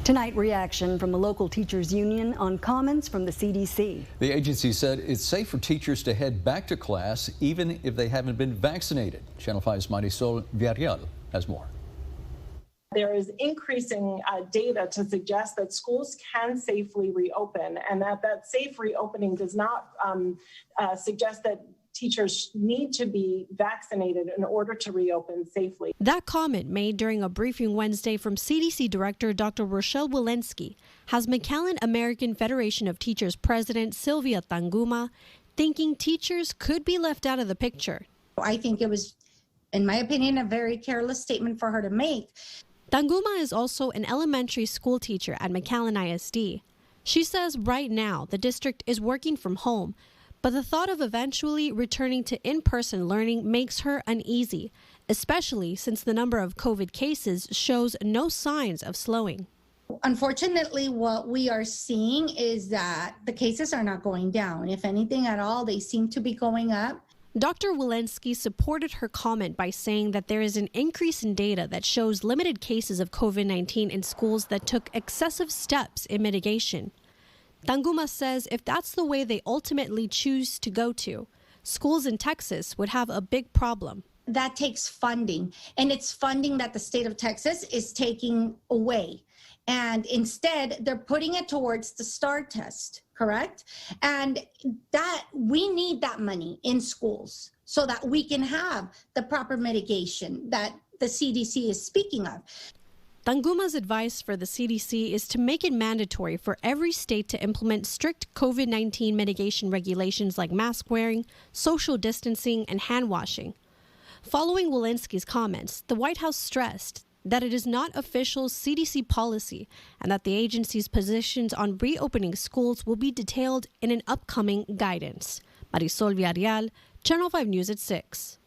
Tonight, reaction from the local teachers union on comments from the CDC. The agency said it's safe for teachers to head back to class even if they haven't been vaccinated. Channel 5's Marisol Villarreal has more. There is increasing data to suggest that schools can safely reopen, and that safe reopening does not suggest that teachers need to be vaccinated in order to reopen safely. That comment, made during a briefing Wednesday from CDC Director Dr. Rochelle Walensky, has McAllen American Federation of Teachers President Sylvia Tanguma thinking teachers could be left out of the picture. I think it was, in my opinion, a very careless statement for her to make. Tanguma is also an elementary school teacher at McAllen ISD. She says right now the district is working from home, but the thought of eventually returning to in-person learning makes her uneasy, especially since the number of COVID cases shows no signs of slowing. Unfortunately, what we are seeing is that the cases are not going down. If anything at all, they seem to be going up. Dr. Walensky supported her comment by saying that there is an increase in data that shows limited cases of COVID-19 in schools that took excessive steps in mitigation. Tanguma says if that's the way they ultimately choose to go to, schools in Texas would have a big problem. That takes funding, and it's funding that the state of Texas is taking away. And instead, they're putting it towards the STAR test, correct? And that we need that money in schools so that we can have the proper mitigation that the CDC is speaking of. Tanguma's advice for the CDC is to make it mandatory for every state to implement strict COVID-19 mitigation regulations like mask wearing, social distancing, and hand washing. Following Walensky's comments, the White House stressed that it is not official CDC policy and that the agency's positions on reopening schools will be detailed in an upcoming guidance. Marisol Villarreal, Channel 5 News at 6.